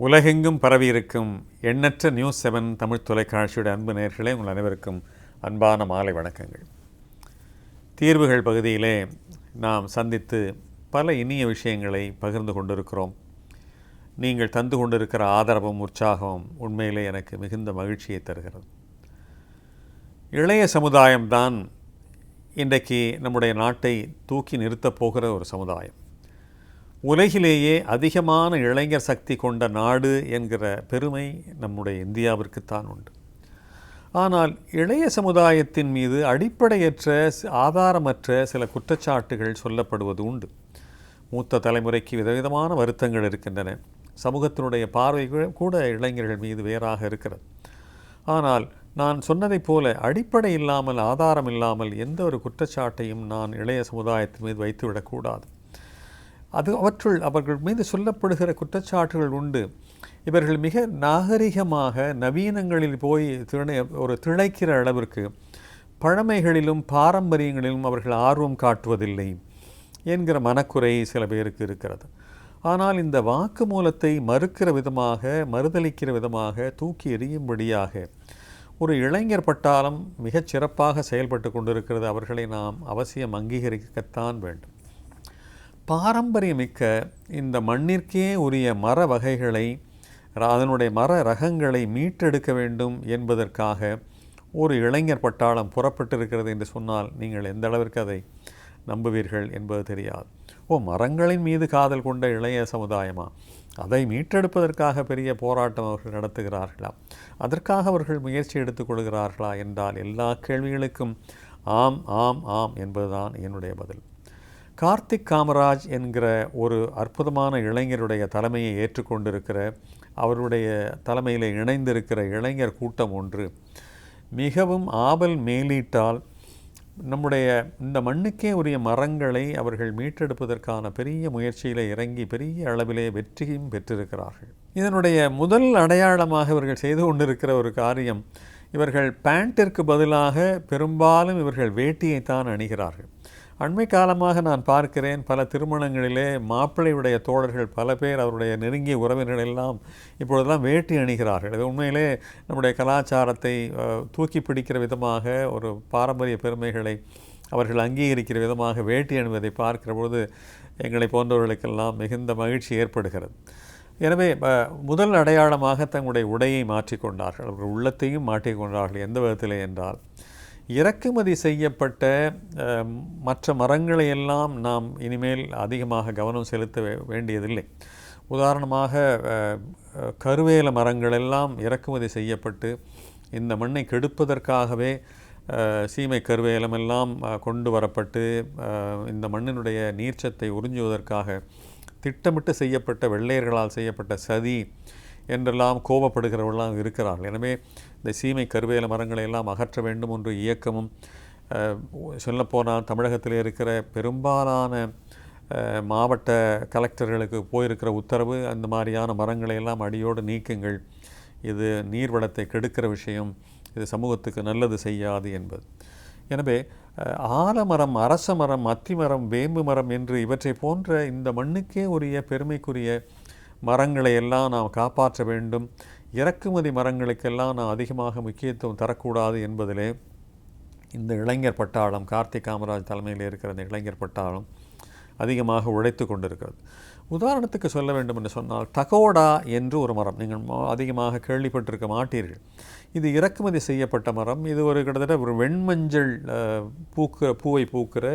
உலகெங்கும் பரவியிருக்கும் எண்ணற்ற நியூஸ்7 தமிழ் தொலைக்காட்சியுடைய அன்பு நேயர்களே, உங்கள் அனைவருக்கும் அன்பான மாலை வணக்கங்கள். தீர்வுகள் பகுதியிலே நாம் சந்தித்து பல இனிய விஷயங்களை பகிர்ந்து கொண்டிருக்கிறோம். நீங்கள் தந்து கொண்டிருக்கிற ஆதரவும் உற்சாகமும் உண்மையிலே எனக்கு மிகுந்த மகிழ்ச்சியை தருகிறது. இளைய சமுதாயம்தான் இன்றைக்கு நம்முடைய நாட்டை தூக்கி நிறுத்தப் போகிற ஒரு சமுதாயம். உலகிலேயே அதிகமான இளைஞர் சக்தி கொண்ட நாடு என்கிற பெருமை நம்முடைய இந்தியாவிற்குத்தான் உண்டு. ஆனால் இளைய சமுதாயத்தின் மீது அடிப்படையற்ற ஆதாரமற்ற சில குற்றச்சாட்டுகள் சொல்லப்படுவது உண்டு. மூத்த தலைமுறைக்கு விதவிதமான வருத்தங்கள் இருக்கின்றன. சமூகத்தினுடைய பார்வை கூட இளைஞர்கள் மீது வேறாக இருக்கிறது. ஆனால் நான் சொன்னதைப் போல அடிப்படை இல்லாமல், ஆதாரம் இல்லாமல் எந்த ஒரு குற்றச்சாட்டையும் நான் இளைய சமுதாயத்தின் மீது வைத்துவிடக்கூடாது. அவற்றுள் அவர்கள் மீது சொல்லப்படுகிற குற்றச்சாட்டுகள் உண்டு. இவர்கள் மிக நாகரிகமாக நவீனங்களில் போய் திளைக்கிற அளவிற்கு பழமைகளிலும் பாரம்பரியங்களிலும் அவர்கள் ஆர்வம் காட்டுவதில்லை என்கிற மனக்குறை சில பேருக்கு இருக்கிறது. ஆனால் இந்த வாக்குமூலத்தை மறுக்கிற விதமாக, மறுதளிக்கிற விதமாக, தூக்கி எறியும்படியாக ஒரு இளைஞர் பட்டாளம் மிகச் சிறப்பாக செயல்பட்டு கொண்டிருக்கிறது. அவர்களை நாம் அவசியம் அங்கீகரிக்கத்தான் வேண்டும். பாரம்பரியமிக்க இந்த மண்ணிற்கே உரிய மர வகைகளை, அதனுடைய மர ரகங்களை மீட்டெடுக்க வேண்டும் என்பதற்காக ஒரு இளைஞர் பட்டாளம் புறப்பட்டிருக்கிறது என்று சொன்னால் நீங்கள் எந்த அளவிற்கு அதை நம்புவீர்கள் என்பது தெரியாது. மரங்களின் மீது காதல் கொண்ட இளைய சமுதாயமா? அதை மீட்டெடுப்பதற்காக பெரிய போராட்டம் அவர்கள் நடத்துகிறார்களா? அதற்காக அவர்கள் முயற்சி எடுத்துக்கொள்கிறார்களா என்றால் எல்லா கேள்விகளுக்கும் ஆம் ஆம் ஆம் என்பதுதான் என்னுடைய பதில். கார்த்திக் காமராஜ் என்கிற ஒரு அற்புதமான இளைஞருடைய தலைமையை ஏற்றுக்கொண்டிருக்கிற, அவருடைய தலைமையில் இணைந்திருக்கிற இளைஞர் கூட்டம் ஒன்று மிகவும் ஆவல் மேலீட்டால் நம்முடைய இந்த மண்ணுக்கே உரிய மரங்களை அவர்கள் மீட்டெடுப்பதற்கான பெரிய முயற்சியில் இறங்கி பெரிய அளவிலே வெற்றியும் பெற்றிருக்கிறார்கள். இதனுடைய முதல் அடையாளமாக இவர்கள் செய்து கொண்டிருக்கிற ஒரு காரியம், இவர்கள் பேண்டிற்கு பதிலாக பெரும்பாலும் இவர்கள் வேட்டியைத்தான் அணிகிறார்கள். அண்மை காலமாக நான் பார்க்கிறேன், பல திருமணங்களிலே மாப்பிள்ளையுடைய தோழர்கள் பல பேர், அவருடைய நெருங்கிய உறவினர்கள் எல்லாம் இப்பொழுதெல்லாம் வேட்டி அணிகிறார்கள். இது உண்மையிலே நம்முடைய கலாச்சாரத்தை தூக்கி பிடிக்கிற விதமாக, ஒரு பாரம்பரிய பெருமைகளை அவர்கள் அங்கீகரிக்கிற விதமாக வேட்டி அணிவதை பார்க்கிற பொழுது எங்களை போன்றவர்களுக்கெல்லாம் மிகுந்த மகிழ்ச்சி ஏற்படுகிறது. எனவே முதல் அடையாளமாக தங்களுடைய உடையை மாற்றிக்கொண்டார்கள், அவர்கள் உள்ளத்தையும் மாற்றிக்கொண்டார்கள். எந்த விதத்திலே என்றால், இறக்குமதி செய்யப்பட்ட மற்ற மரங்களை எல்லாம் நாம் இனிமேல் அதிகமாக கவனம் செலுத்த வேண்டியதில்லை. உதாரணமாக கருவேல மரங்கள் எல்லாம் இறக்குமதி செய்யப்பட்டு இந்த மண்ணை கெடுப்பதற்காகவே சீமை கருவேலமெல்லாம் கொண்டு வரப்பட்டு இந்த மண்ணினுடைய நீர்ச்சத்தை உறிஞ்சுவதற்காக திட்டமிட்டு செய்யப்பட்ட, வெள்ளையர்களால் செய்யப்பட்ட சதி என்றெல்லாம் கோபப்படுகிறவர்களாக இருக்கிறார்கள். எனவே இந்த சீமை கருவேல மரங்களை எல்லாம் அகற்ற வேண்டும் என்ற இயக்கமும், சொல்லப்போனால் தமிழகத்தில் இருக்கிற பெரும்பாலான மாவட்ட கலெக்டர்களுக்கு போயிருக்கிற உத்தரவு, அந்த மாதிரியான மரங்களை எல்லாம் அடியோடு நீக்குங்கள், இது நீர்வளத்தை கெடுக்கிற விஷயம், இது சமூகத்துக்கு நல்லது செய்யாது என்பது. எனவே ஆலமரம், அரச மரம், அத்தி மரம், வேம்பு மரம் என்று இவற்றை போன்ற இந்த மண்ணுக்கே உரிய பெருமைக்குரிய மரங்களை எல்லாம் நாம் காப்பாற்ற வேண்டும். இறக்குமதி மரங்களுக்கெல்லாம் நாம் அதிகமாக முக்கியத்துவம் தரக்கூடாது என்பதிலே இந்த இளைஞர் பட்டாளம், கார்த்திக் காமராஜ் தலைமையில் இருக்கிற இந்த இளைஞர் பட்டாளம் அதிகமாக உழைத்து கொண்டிருக்கிறது. உதாரணத்துக்கு சொல்ல வேண்டும் என்று சொன்னால், டகோடா என்று ஒரு மரம் நீங்கள் அதிகமாக கேள்விப்பட்டிருக்க மாட்டீர்கள். இது இறக்குமதி செய்யப்பட்ட மரம். இது ஒரு கிட்டத்தட்ட ஒரு வெண்மஞ்சள் பூவை பூக்கிற,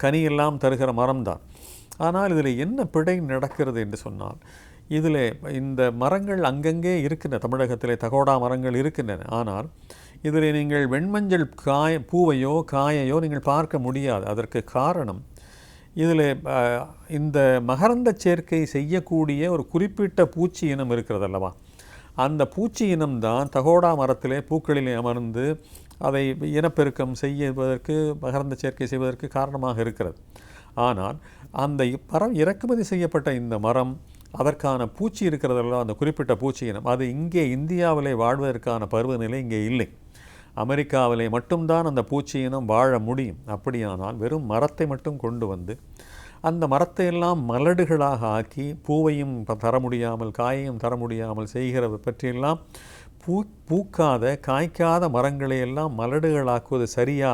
கனியெல்லாம் தருகிற மரம்தான். ஆனால் இதில் என்ன பிழை நடக்கிறது என்று சொன்னால், இதில் இந்த மரங்கள் அங்கங்கே இருக்கின்றன. தமிழகத்திலே தகோடா மரங்கள் இருக்கின்றன. ஆனால் இதில் நீங்கள் வெண்மஞ்சள் பூவையோ காயையோ நீங்கள் பார்க்க முடியாது. அதற்கு காரணம், இதில் இந்த மகரந்த சேர்க்கை செய்யக்கூடிய ஒரு குறிப்பிட்ட பூச்சி இனம் இருக்கிறது அல்லவா? அந்த பூச்சி இனம்தான் தகோடா மரத்திலே பூக்களிலே அமர்ந்து அதை இனப்பெருக்கம் செய்வதற்கு, மகரந்த சேர்க்கை செய்வதற்கு காரணமாக இருக்கிறது. ஆனால் அந்த மரம், இறக்குமதி செய்யப்பட்ட இந்த மரம், அதற்கான பூச்சி இருக்கிறதல்ல, அந்த குறிப்பிட்ட பூச்சி இனம், அது இங்கே இந்தியாவிலே வாழ்வதற்கான பருவநிலை இங்கே இல்லை. அமெரிக்காவிலே மட்டும்தான் அந்த பூச்சி இனம் வாழ முடியும். அப்படியானால் வெறும் மரத்தை மட்டும் கொண்டு வந்து அந்த மரத்தை எல்லாம் மலடுகளாக ஆக்கி பூவையும் தர முடியாமல் காயையும் தர முடியாமல் செய்கிறத பற்றியெல்லாம் பூக்காத காய்க்காத மரங்களை எல்லாம் மலடுகளாக்குவது சரியா?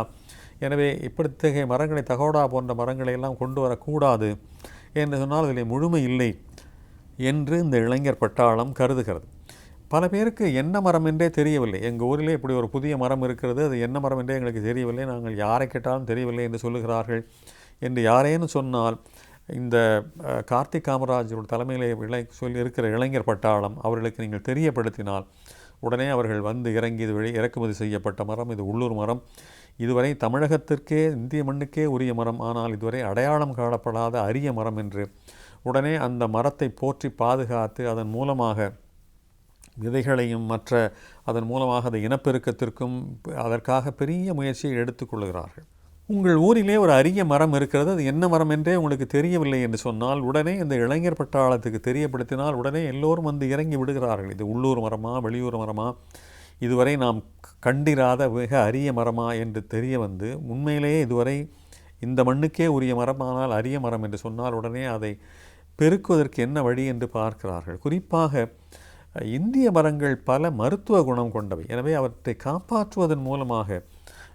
எனவே இப்படித்தகைய மரங்களை தகோடா போன்ற மரங்களை எல்லாம் கொண்டு வரக்கூடாது என்று சொன்னால் அதில் முழுமை இல்லை என்று இந்த இளைஞர் பட்டாளம் கருதுகிறது. பல பேருக்கு என்ன மரம் என்றே தெரியவில்லை. எங்கள் ஊரிலே இப்படி ஒரு புதிய மரம் இருக்கிறது, அது என்ன மரம் என்றே எங்களுக்கு தெரியவில்லை, நாங்கள் யாரை கேட்டாலும் தெரியவில்லை என்று சொல்லுகிறார்கள் என்று யாரேன்னு சொன்னால் இந்த கார்த்திக் காமராஜோட தலைமையிலே சொல்லி இருக்கிற இளைஞர் பட்டாளம் அவர்களுக்கு நீங்கள் தெரியப்படுத்தினால் உடனே அவர்கள் வந்து இறங்கி இது இறக்குமதி செய்யப்பட்ட மரம், இது உள்ளூர் மரம், இதுவரை தமிழகத்திற்கே இந்திய மண்ணுக்கே உரிய மரம், ஆனால் இதுவரை அடையாளம் காணப்படாத அரிய மரம் என்று உடனே அந்த மரத்தை போற்றி பாதுகாத்து அதன் மூலமாக விதைகளையும் மற்ற அதன் மூலமாக அதை இனப்பெருக்கத்திற்கும் அதற்காக பெரிய முயற்சியை எடுத்துக்கொள்கிறார்கள். உங்கள் ஊரிலே ஒரு அரிய மரம் இருக்கிறது, அது என்ன மரம் என்றே உங்களுக்கு தெரியவில்லை என்று சொன்னால் உடனே இந்த இளைஞர் பட்டாளத்துக்கு தெரியப்படுத்தினால் உடனே எல்லோரும் வந்து இறங்கி விடுகிறார்கள். இது உள்ளூர் மரமா வெளியூர் மரமா, இதுவரை நாம் கண்டிராத மிக அரிய மரமா என்று தெரிய வந்து உண்மையிலேயே இதுவரை இந்த மண்ணுக்கே உரிய மரமானால் அரிய மரம் என்று சொன்னால் உடனே அதை பெருக்குவதற்கு என்ன வழி என்று பார்க்கிறார்கள். குறிப்பாக இந்திய மரங்கள் பல மருத்துவ குணம் கொண்டவை. எனவே அவற்றை காப்பாற்றுவதன் மூலமாக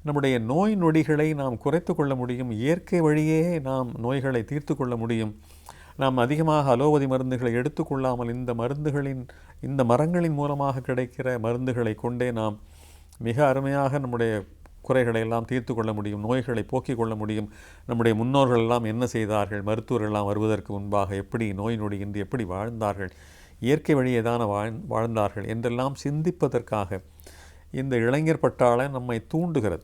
நம்முடைய நோய் நொடிகளை நாம் குறைத்து கொள்ள முடியும். இயற்கை வழியே நாம் நோய்களை தீர்த்து கொள்ள முடியும். நாம் அதிகமாக அலோபதி மருந்துகளை எடுத்துக்கொள்ளாமல் இந்த மரங்களின் மூலமாக கிடைக்கிற மருந்துகளை கொண்டே நாம் மிக அருமையாக நம்முடைய குறைகளை எல்லாம் தீர்த்து கொள்ள முடியும், நோய்களை போக்கிக் கொள்ள முடியும். நம்முடைய முன்னோர்கள் எல்லாம் என்ன செய்தார்கள், மருத்துவர்கள் எல்லாம் வருவதற்கு முன்பாக எப்படி நோய் நொடியின்றி எப்படி வாழ்ந்தார்கள், இயற்கை வழியே தான வாழ்ந்தார்கள் என்றெல்லாம் சிந்திப்பதற்காக இந்த இளைஞர் பட்டாளம் நம்மை தூண்டுகிறது.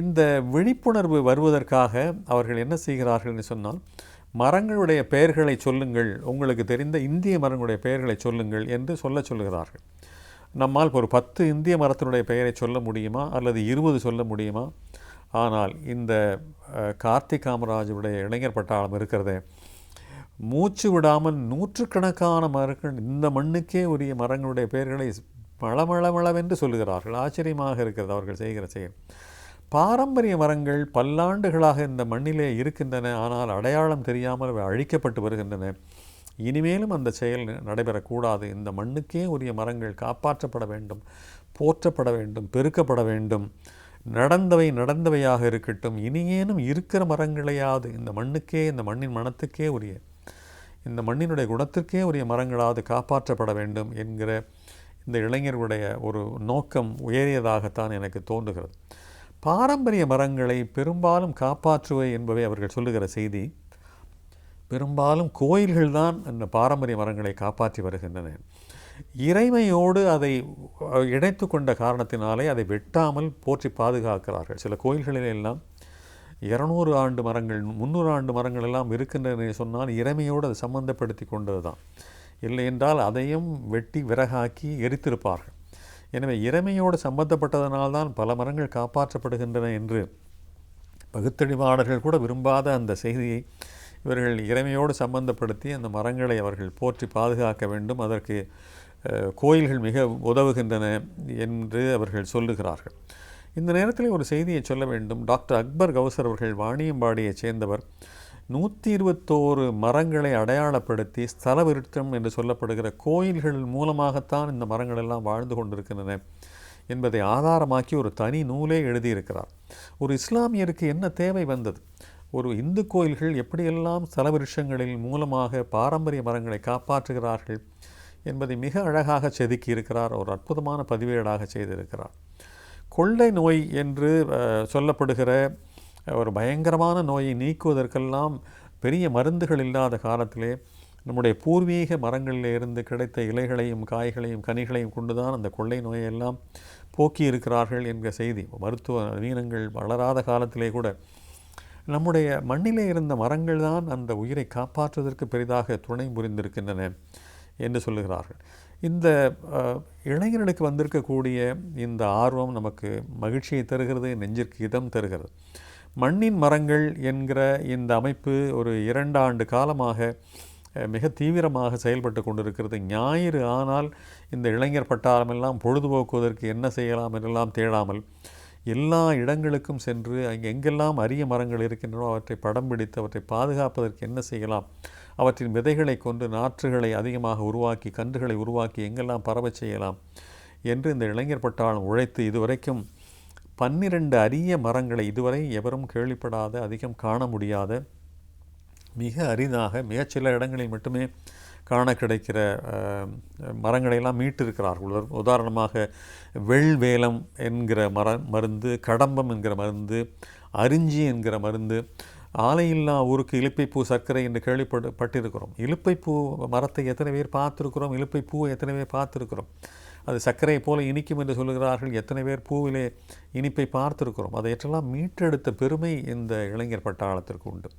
இந்த விழிப்புணர்வு வருவதற்காக அவர்கள் என்ன செய்கிறார்கள் என்று சொன்னால், மரங்களுடைய பெயர்களை சொல்லுங்கள், உங்களுக்கு தெரிந்த இந்திய மரங்களுடைய பெயர்களை சொல்லுங்கள் என்று சொல்லுகிறார்கள். நம்மால் ஒரு 10 இந்திய மரத்தினுடைய பெயரை சொல்ல முடியுமா அல்லது 20 சொல்ல முடியுமா? ஆனால் இந்த கார்த்திக் காமராஜுடைய இளைஞர் பட்டாளம் இருக்கிறதே, மூச்சு விடாமல் நூற்றுக்கணக்கான மரங்கள், இந்த மண்ணுக்கே உரிய மரங்களுடைய பெயர்களை மளமளமளவென்று சொல்லுகிறார்கள். ஆச்சரியமாக இருக்கிறது அவர்கள் செய்கிற செயல். பாரம்பரிய மரங்கள் பல்லாண்டுகளாக இந்த மண்ணிலே இருக்கின்றன, ஆனால் அடையாளம் தெரியாமல் அழிக்கப்பட்டு வருகின்றன. இனிமேலும் அந்த செயல் நடைபெறக்கூடாது. இந்த மண்ணுக்கே உரிய மரங்கள் காப்பாற்றப்பட வேண்டும், போற்றப்பட வேண்டும், பெருக்கப்பட வேண்டும். நடந்தவையாக இருக்கட்டும், இனியேனும் இருக்கிற மரங்களையாவது இந்த மண்ணுக்கே, இந்த மண்ணின் மனத்துக்கே உரிய, இந்த மண்ணினுடைய குணத்திற்கே உரிய மரங்களாவது காப்பாற்றப்பட வேண்டும் என்கிற இந்த இளைஞர்களுடைய ஒரு நோக்கம் உயரியதாகத்தான் எனக்கு தோன்றுகிறது. பாரம்பரிய மரங்களை பெரும்பாலும் காப்பாற்றுவை என்பவை அவர்கள் சொல்லுகிற செய்தி. பெரும்பாலும் கோயில்கள்தான் அந்த பாரம்பரிய மரங்களை காப்பாற்றி வருகின்றன. இறைமையோடு அதை இணைத்து கொண்ட காரணத்தினாலே அதை வெட்டாமல் போற்றி பாதுகாக்கிறார்கள். சில கோயில்களிலெல்லாம் 200 ஆண்டு மரங்கள், 300 ஆண்டு மரங்கள் எல்லாம் இருக்கின்றன சொன்னால் இறைமையோடு அதை சம்பந்தப்படுத்தி கொண்டது தான். இல்லை என்றால் அதையும் வெட்டி விறகாக்கி எரித்திருப்பார்கள். எனவே இறைமையோடு சம்பந்தப்பட்டதனால்தான் பல மரங்கள் காப்பாற்றப்படுகின்றன என்று பகுத்தறிவாளர்கள் கூட விரும்பாத அந்த செய்தியை இவர்கள் இறைமையோடு சம்பந்தப்படுத்தி அந்த மரங்களை அவர்கள் போற்றி பாதுகாக்க வேண்டும், அதற்கு கோயில்கள் மிக உதவுகின்றன என்று அவர்கள் சொல்லுகிறார்கள். இந்த நேரத்தில் ஒரு செய்தியை சொல்ல வேண்டும். டாக்டர் அக்பர் கௌசர் அவர்கள் வாணியம்பாடியைச் சேர்ந்தவர் 121 மரங்களை அடையாளப்படுத்தி ஸ்தல விருட்சம் என்று சொல்லப்படுகிற கோயில்கள் மூலமாகத்தான் இந்த மரங்கள் எல்லாம் வாழ்ந்து கொண்டிருக்கின்றன என்பதை ஆதாரமாக்கி ஒரு தனி நூலே எழுதியிருக்கிறார். ஒரு இஸ்லாமியருக்கு என்ன தேவை வந்தது? ஒரு இந்து கோயில்கள் எப்படியெல்லாம் ஸ்தல விருட்சங்களின் மூலமாக பாரம்பரிய மரங்களை காப்பாற்றுகிறார்கள் என்பதை மிக அழகாக செதுக்கி இருக்கிறார். ஒரு அற்புதமான பதிவேடாக செய்திருக்கிறார். கொள்ளை நோய் என்று சொல்லப்படுகிற ஒரு பயங்கரமான நோயை நீக்குவதற்கெல்லாம் பெரிய மருந்துகள் இல்லாத காலத்திலே நம்முடைய பூர்வீக மரங்களில் இருந்து கிடைத்த இலைகளையும் காய்களையும் கனிகளையும் கொண்டுதான் அந்த கொள்ளை நோயெல்லாம் போக்கி இருக்கிறார்கள் என்கிற செய்தி. மருத்துவ நவீனங்கள் வளராத காலத்திலே கூட நம்முடைய மண்ணிலே இருந்த மரங்கள் தான் அந்த உயிரை காப்பாற்றுவதற்கு பெரிதாக துணை புரிந்திருக்கின்றன என்று சொல்லுகிறார்கள். இந்த இளைஞர்களுக்கு வந்திருக்கக்கூடிய இந்த ஆர்வம் நமக்கு மகிழ்ச்சியை தருகிறது, நெஞ்சிற்கு இதம் தருகிறது. மண்ணின் மரங்கள் என்கிற இந்த அமைப்பு ஒரு 2 ஆண்டு காலமாக மிக தீவிரமாக செயல்பட்டு கொண்டிருக்கிறது. ஞாயிறு ஆனால் இந்த இளைஞர் பட்டாளமெல்லாம் பொழுதுபோக்குவதற்கு என்ன செய்யலாம் என்றெல்லாம் தேடாமல் எல்லா இடங்களுக்கும் சென்று அங்கே எங்கெல்லாம் அரிய மரங்கள் இருக்கின்றனோ அவற்றை படம் பிடித்து அவற்றை பாதுகாப்பதற்கு என்ன செய்யலாம், அவற்றின் விதைகளை கொண்டு நாற்றுகளை அதிகமாக உருவாக்கி கன்றுகளை உருவாக்கி எங்கெல்லாம் பரவச் செய்யலாம் என்று இந்த இளைஞர் பட்டாளம் உழைத்து இதுவரைக்கும் 12 அரிய மரங்களை இதுவரை எவரும் கேள்விப்படாத, அதிகம் காண முடியாத, மிக அரிதாக மிகச்சில இடங்களில் மட்டுமே காண கிடைக்கிற மரங்களையெல்லாம் மீட்டிருக்கிறார்கள். உதாரணமாக வெள்வேலம் என்கிற மருந்து, கடம்பம் என்கிற மருந்து, அரிஞ்சி என்கிற மருந்து, ஆலையில்லா ஊருக்கு இலுப்பைப்பூ சர்க்கரை என்று கேள்விப்பட்டிருக்கிறோம். இலுப்பைப்பூ மரத்தை எத்தனை பேர் பார்த்துருக்கிறோம்? இலுப்பைப்பூவை எத்தனை பேர் பார்த்துருக்கிறோம்? அது சர்க்கரை போல இனிக்கும் என்று சொல்லுகிறார்கள். எத்தனை பேர் பூவிலே இனிப்பை பார்த்துருக்கிறோம்? அதையெல்லாம் மீட்டெடுத்த பெருமை இந்த இளைஞர் பட்டாளத்திற்கு உண்டு.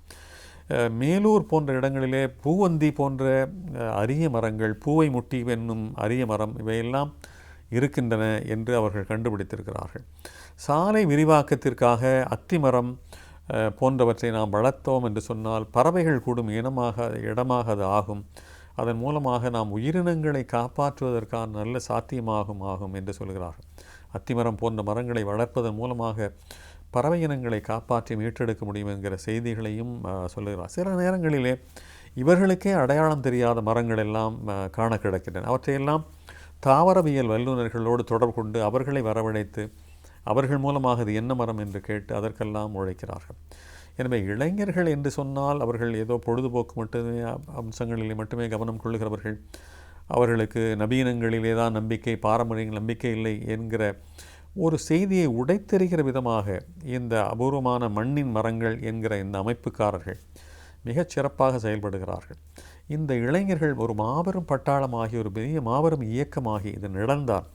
மேலூர் போன்ற இடங்களிலே பூவந்தி போன்ற அரிய மரங்கள், பூவை முட்டி என்னும் அரிய மரம் இவையெல்லாம் இருக்கின்றன என்று அவர்கள் கண்டுபிடித்திருக்கிறார்கள். சாலை விரிவாக்கத்திற்காக அத்திமரம் போன்றவற்றை நாம் வளர்த்தோம் என்று சொன்னால் பறவைகள் கூடும் இடமாக அது ஆகும். அதன் மூலமாக நாம் உயிரினங்களை காப்பாற்றுவதற்கான நல்ல சாத்தியமாகும் என்று சொல்கிறார்கள். அத்திமரம் போன்ற மரங்களை வளர்ப்பதன் மூலமாக பறவை இனங்களை காப்பாற்றி மீட்டெடுக்க முடியும் என்கிற செய்திகளையும் சொல்லுகிறார். சில நேரங்களிலே இவர்களுக்கே அடையாளம் தெரியாத மரங்கள் எல்லாம் காண கிடக்கின்றன. அவற்றையெல்லாம் தாவரவியல் வல்லுநர்களோடு தொடர்பு கொண்டு அவர்களை வரவழைத்து அவர்கள் மூலமாக அது என்ன மரம் என்று கேட்டு அதற்கெல்லாம் உழைக்கிறார்கள். எனவே இளைஞர்கள் என்று சொன்னால் அவர்கள் ஏதோ பொழுதுபோக்கு மட்டுமே அம்சங்களிலே மட்டுமே கவனம் கொள்ளுகிறவர்கள், அவர்களுக்கு நவீனங்களிலே தான் நம்பிக்கை, பாரம்பரிய நம்பிக்கை இல்லை என்கிற ஒரு செய்தியை உடைத்தெறிகிற விதமாக இந்த அபூர்வமான மண்ணின் மரங்கள் என்கிற இந்த அமைப்புக்காரர்கள் மிகச் சிறப்பாக செயல்படுகிறார்கள். இந்த இளைஞர்கள் ஒரு மாபெரும் பட்டாளமாகி ஒரு பெரிய மாபெரும் இயக்கமாகி இது நடந்தால்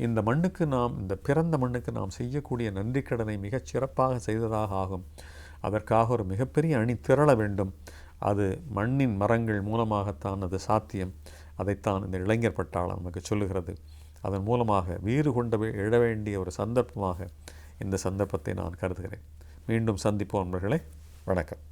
இந்த மண்ணுக்கு இந்த பிறந்த மண்ணுக்கு நாம் செய்யக்கூடிய நன்றிக்கடனை மிகச் சிறப்பாக செய்ததாக ஆகும். அதற்காக ஒரு மிகப்பெரிய அணி திரள வேண்டும். அது மண்ணின் மரங்கள் மூலமாகத்தான் அது சாத்தியம். அதைத்தான் இந்த இளைஞர் பட்டாளம் நமக்கு சொல்லுகிறது. அதன் மூலமாக வீறு கொண்டு எழ வேண்டிய ஒரு சந்தர்ப்பமாக இந்த சந்தர்ப்பத்தை நான் கருதுகிறேன். மீண்டும் சந்திப்போம் நண்பர்களே. வணக்கம்.